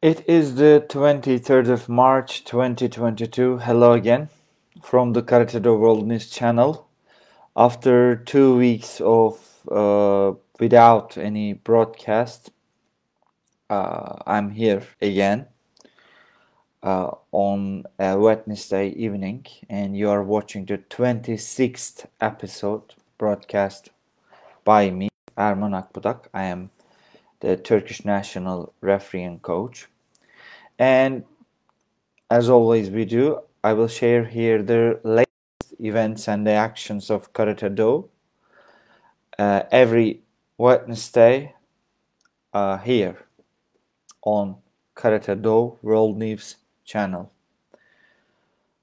It is the 23rd of March 2022. Hello again from the Karate Do World News channel. After 2 weeks of without any broadcast, I'm here again on a Wednesday evening, and you are watching the 26th episode broadcast by me, ERMAN AKBUDAK. I am the Turkish national referee and coach. And as always we do, I will share here the latest events and the actions of Karate Do every Wednesday here on Karate Do World News channel.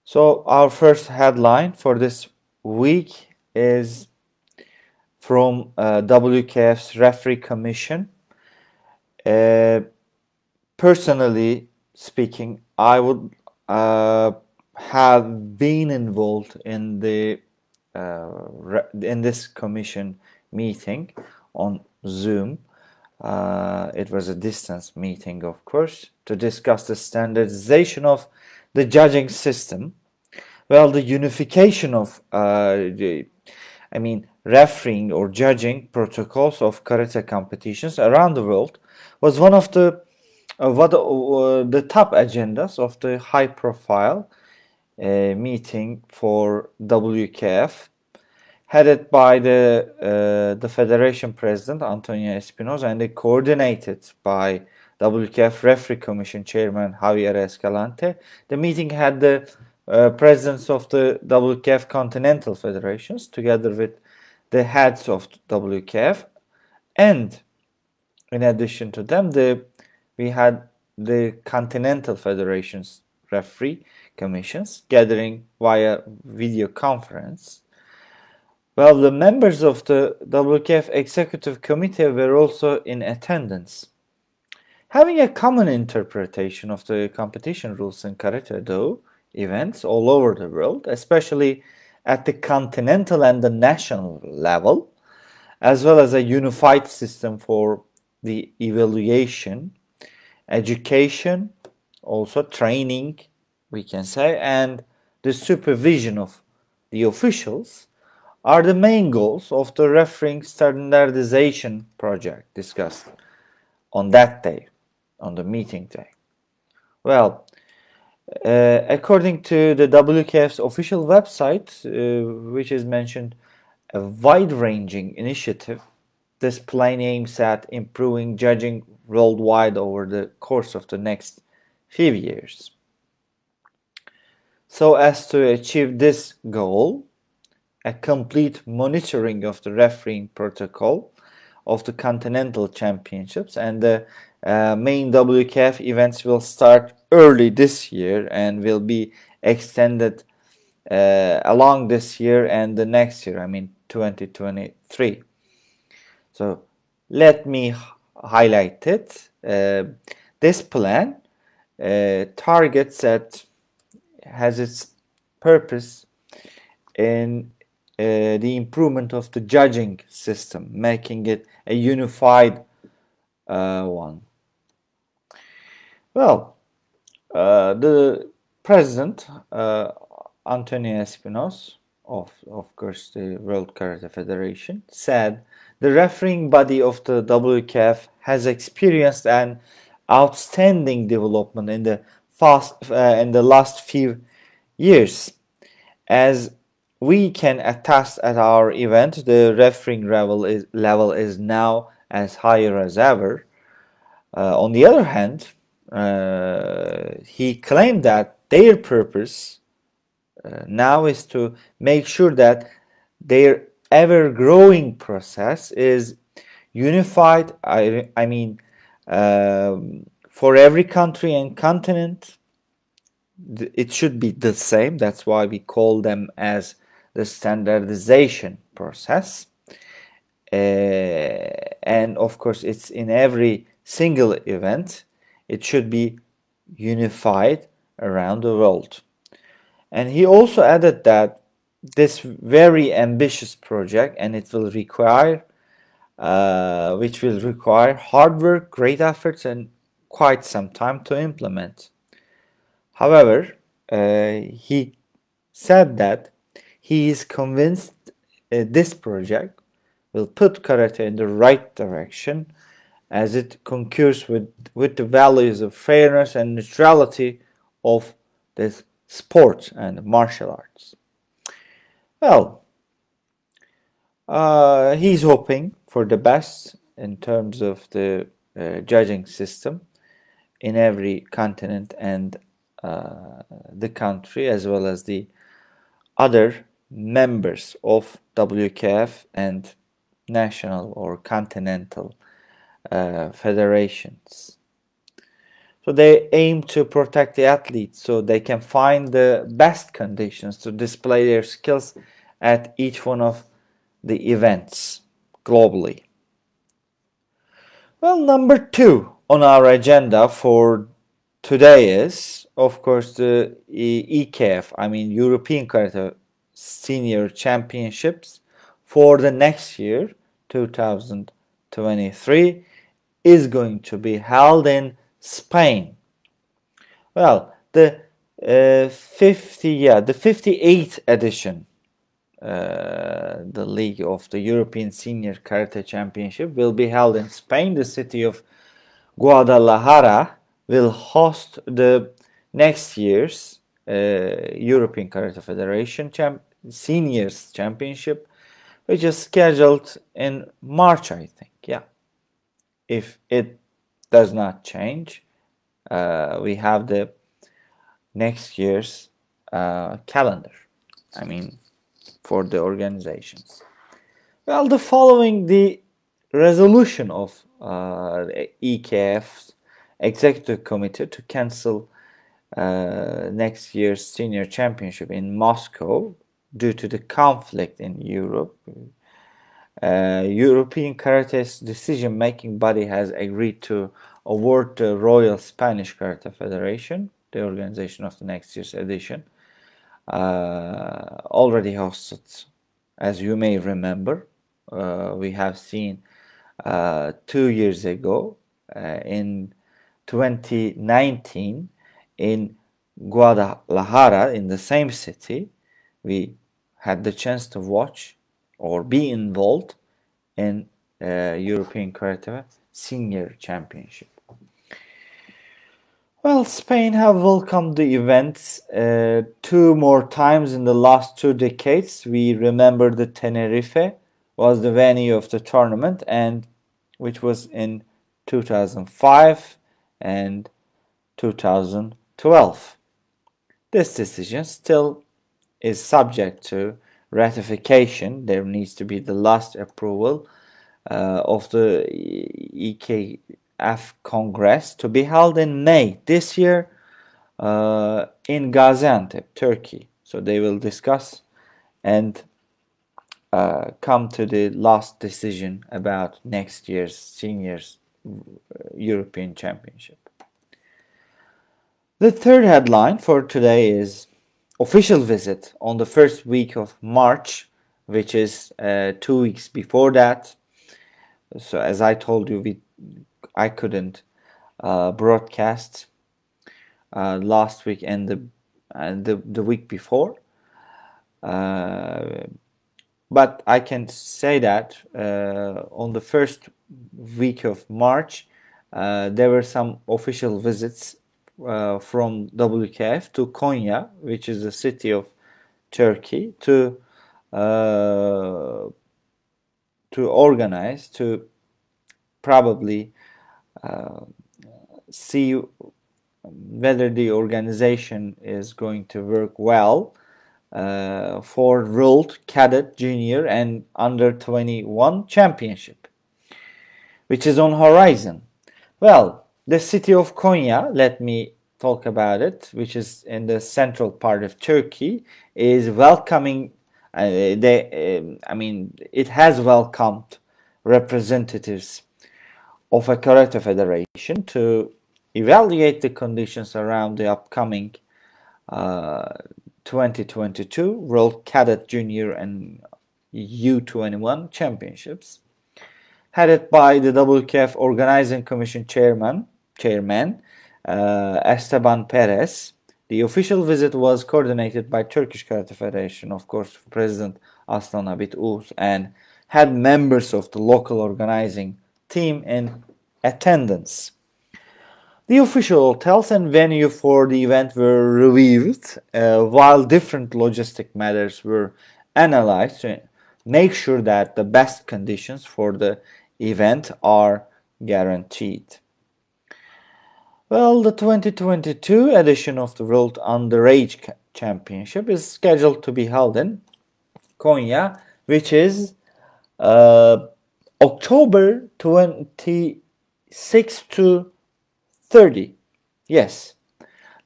So our first headline for this week is from WKF's referee commission. Personally speaking, I would have been involved in the in this commission meeting on Zoom. It was a distance meeting, of course, to discuss the standardization of the judging system. Well, the unification of refereeing or judging protocols of karate competitions around the world was one of the top agendas of the high-profile meeting for WKF, headed by the Federation President Antonio Espinosa and coordinated by WKF Referee Commission Chairman Javier Escalante. The meeting had the presidents of the WKF Continental Federations together with the heads of WKF, and in addition to them, we had the Continental Federations referee commissions gathering via video conference. Well, the members of the WKF Executive Committee were also in attendance. Having a common interpretation of the competition rules in Karate Do events all over the world, especially at the continental and the national level, as well as a unified system for the evaluation, education, also training, we can say, and the supervision of the officials are the main goals of the refereeing standardization project discussed on that day, on the meeting day. Well, according to the WKF's official website, which is mentioned, a wide-ranging initiative, this plan aims at improving judging worldwide over the course of the next few years. So as to achieve this goal, a complete monitoring of the refereeing protocol of the Continental Championships and the main WKF events will start early this year and will be extended along this year and the next year, 2023. So let me highlight it. This plan targets has its purpose in the improvement of the judging system, making it a unified one. Well, the president, Antonio Espinosa, of course the World Karate Federation, said the refereeing body of the WKF has experienced an outstanding development in the last few years. As we can attest at our event, the refereeing level is now as higher as ever. On the other hand, he claimed that their purpose now is to make sure that their ever-growing process is unified. For every country and continent, it should be the same. That's why we call them as the standardization process. And of course, it's in every single event. It should be unified around the world. And he also added that this very ambitious project, and it will require which will require hard work, great efforts, and quite some time to implement. However, he said that he is convinced this project will put karate in the right direction as it concurs with the values of fairness and neutrality of this sport and martial arts. Well, he's hoping for the best in terms of the judging system in every continent and the country, as well as the other members of WKF and national or continental federations. So they aim to protect the athletes so they can find the best conditions to display their skills at each one of the events globally. Well, number 2 on our agenda for today is, of course, the EKF, European Karate Senior Championships for the next year, 2023, is going to be held in Spain. Well, the 58th edition, the League of the European Senior Karate Championship, will be held in Spain. The city of Guadalajara will host the next year's European Karate Federation Seniors Championship, which is scheduled in March, I think. Yeah, if it does not change, we have the next year's calendar, for the organizations. Well, the following the resolution of the EKF's executive committee to cancel next year's senior championship in Moscow due to the conflict in Europe. European Karate's decision-making body has agreed to award the Royal Spanish Karate Federation, the organization of the next year's edition, already hosted, as you may remember. We have seen 2 years ago, in 2019, in Guadalajara, in the same city, we had the chance to watch or be involved in European Karate Senior Championship. Well, Spain have welcomed the events 2 more times in the last 2 decades. We remember the Tenerife was the venue of the tournament, and which was in 2005 and 2012. This decision still is subject to ratification. There needs to be the last approval of the EKF Congress to be held in May this year in Gaziantep, Turkey. So they will discuss and come to the last decision about next year's Seniors European Championship. The third headline for today is official visit on the first week of March, which is 2 weeks before that. So as I told you, I couldn't broadcast last week and the week before. But I can say that on the first week of March, there were some official visits from WKF to Konya, which is a city of Turkey, to organize, to probably see whether the organization is going to work well for World Cadet Junior and Under 21 Championship, which is on horizon. Well, the city of Konya, let me talk about it, which is in the central part of Turkey, is welcoming. It has welcomed representatives of a karate federation to evaluate the conditions around the upcoming 2022 World Cadet Junior and U21 Championships, headed by the WKF Organizing Commission Chairman chairman Esteban Perez. The official visit was coordinated by Turkish Karate Federation, of course, President Aslan Abid Uz, and had members of the local organizing team in attendance. The official hotels and venue for the event were reviewed, while different logistic matters were analyzed to make sure that the best conditions for the event are guaranteed. Well, the 2022 edition of the World Underage Championship is scheduled to be held in Konya, which is October 26 to 30. Yes.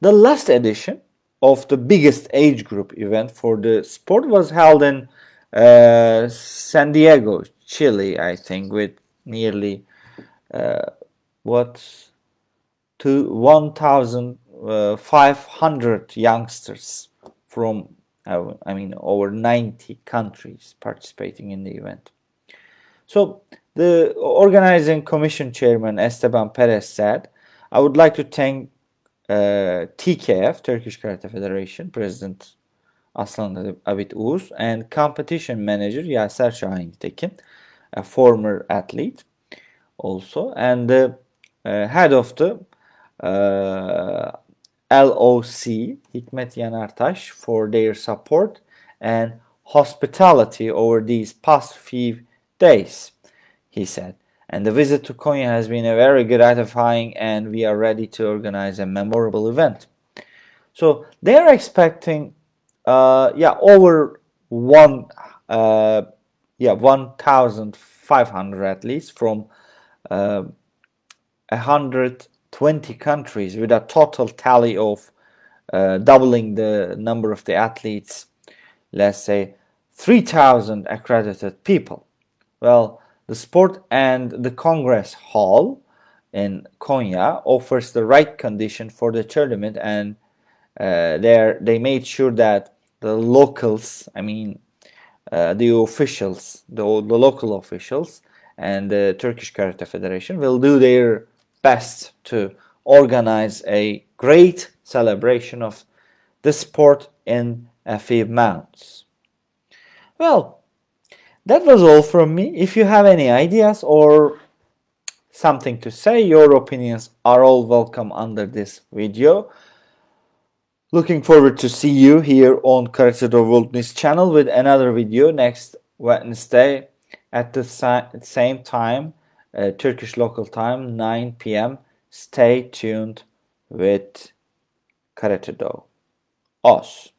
The last edition of the biggest age group event for the sport was held in San Diego, Chile, I think, with nearly 1,500 youngsters from over 90 countries participating in the event. So the organizing commission chairman Esteban Perez said, "I would like to thank TKF, Turkish Karate Federation, President Aslan Abid Uz, and competition manager Yaser Şahintekin, a former athlete also, and the head of the LOC, Hikmet Yanartaş, for their support and hospitality over these past few days," he said. "And the visit to Konya has been a very gratifying, and we are ready to organize a memorable event." So they are expecting over 1,500 athletes from 120 countries, with a total tally of doubling the number of the athletes, let's say 3,000 accredited people. Well, the sport and the Congress Hall in Konya offers the right condition for the tournament, and they made sure that the locals, the officials, the local officials and the Turkish Karate Federation will do their best to organize a great celebration of the sport in a few months. Well, that was all from me. If you have any ideas or something to say, your opinions are all welcome under this video. Looking forward to see you here on Karate the World News channel with another video next Wednesday at the same time, Turkish local time, 9 p.m. Stay tuned with Karate Do. Os.